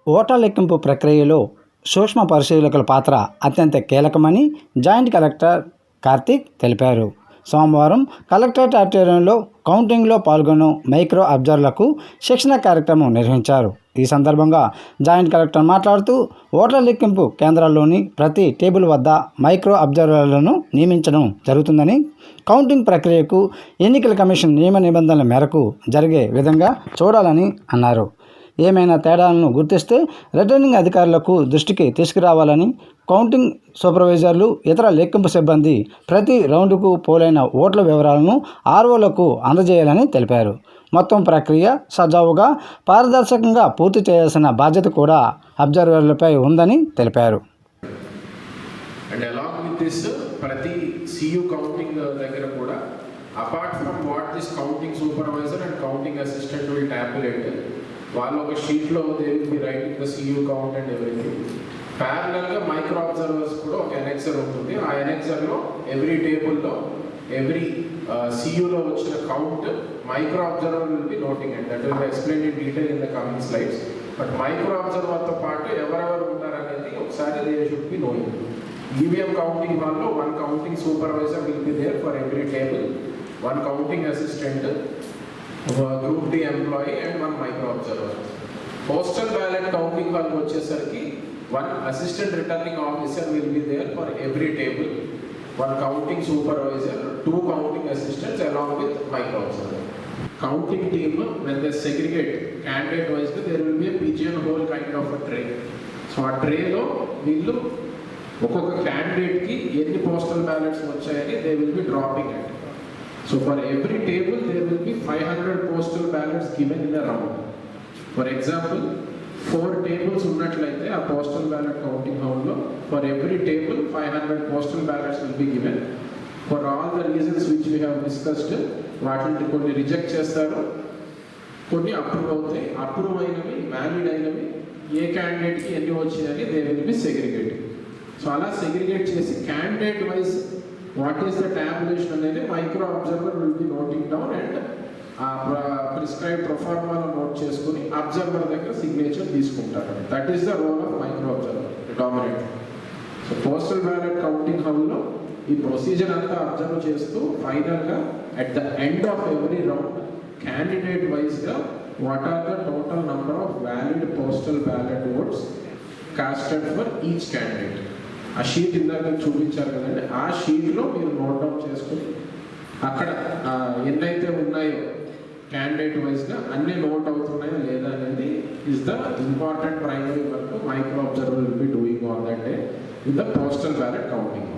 ఓట్ల లెక్కింపు ప్రక్రియలో సూక్ష్మ పరిశీలకుల పాత్ర అత్యంత కీలకమని జాయింట్ కలెక్టర్ కార్తీక్ తెలిపారు. సోమవారం కలెక్టరేట్ ఆడిటోరియంలో కౌంటింగ్లో పాల్గొన్న మైక్రో అబ్జర్వర్లకు శిక్షణ కార్యక్రమం నిర్వహించారు. ఈ సందర్భంగా జాయింట్ కలెక్టర్ మాట్లాడుతూ ఓట్ల లెక్కింపు కేంద్రాల్లోని ప్రతి టేబుల్ వద్ద మైక్రో అబ్జర్వర్లను నియమించడం జరుగుతుందని, కౌంటింగ్ ప్రక్రియకు ఎన్నికల కమిషన్ నియమ నిబంధనల మేరకు జరిగే విధంగా చూడాలని అన్నారు. ఏమైనా తేడాలను గుర్తిస్తే రిటర్నింగ్ అధికారులకు దృష్టికి తీసుకురావాలని, కౌంటింగ్ సూపర్వైజర్లు, ఇతర లెక్కింపు సిబ్బంది ప్రతి రౌండ్కు పోలైన ఓట్ల వివరాలను ఆర్ఓలకు అందజేయాలని తెలిపారు. మొత్తం ప్రక్రియ సజావుగా, పారదర్శకంగా పూర్తి చేయాల్సిన బాధ్యత కూడా అబ్జర్వర్లపై ఉందని తెలిపారు. అండ్ అలాంగ్ విత్ దిస్ ప్రతి సియు కౌంటింగ్ దగ్గర కూడా apart from what this counting supervisor and counting assistant will tabulate, వాళ్ళు ఒక షీట్లో they will be writing the CU count and everything. ప్యారలల్గా మైక్రో అబ్జర్వర్స్ కూడా ఒక ఎనెక్సర్ ఉంటుంది. ఆ ఎనెక్సర్లో ఎవ్రీ టేబుల్లో ఎవ్రీ సియులో వచ్చిన count micro observer will be noting and that will be explain in detail in the coming slides. But micro అబ్జర్వర్తో పాటు ఎవరెవరు ఉన్నారనేది ఒకసారి they should be knowing. EVM counting హాల్లో one counting supervisor will be there for every table, one counting assistant, group D employee and one micro observer. Postal ballot counting హాల్కి వచ్చేసరికి one assistant returning officer will be there for every table, one counting supervisor, two counting assistants along with micro observer. Counting team, when they segregate candidate wise, there will be a pigeonhole kind of a tray. So a tray lo వీళ్ళు ఒక్కొక్క candidate కి ఎన్ని postal ballots వచ్చాయని they will be dropping it. So for every table there will be 500 postal ballots given in a round. For example, 4 tables ఉన్నట్లయితే ఆ postal ballot counting హాల్లో for every table 500 postal ballots will be given. For all the reasons which we have discussed, వాటిని కొన్ని reject చేస్తారు, కొన్ని approve అవుతాయి. Approve అయినవి, valid అయినవి, ఏ క్యాండిడేట్కి ఎన్ని వచ్చినాయని they will be segregating. So అలా సెగ్రిగేట్ చేసి candidate wise what is the tabulation అనేది micro observer will be noting down and prescribe ప్రొఫార్మాలో నోట్ చేసుకుని అబ్జర్వర్ దగ్గర సిగ్నేచర్ తీసుకుంటారు. That is the role of micro observer dominate. So postal ballot counting హాల్లో ఈ procedure అంతా observe చేస్తూ ఫైనల్గా at the end of every round candidate వైజ్గా what are the total number of valid postal ballot oats casted for each candidate. ఆ sheet ఇందాక చూపించారు కదండి, ఆ షీట్లో మీరు నోట్ డౌన్ చేసుకుని అక్కడ ఎన్నైతే ఉన్నాయో క్యాండిడేట్ వైజ్గా అన్ని నోట్ అవుతున్నాయా లేదా అనేది is the important primary work micro observer will be doing on that day with the postal ballot counting.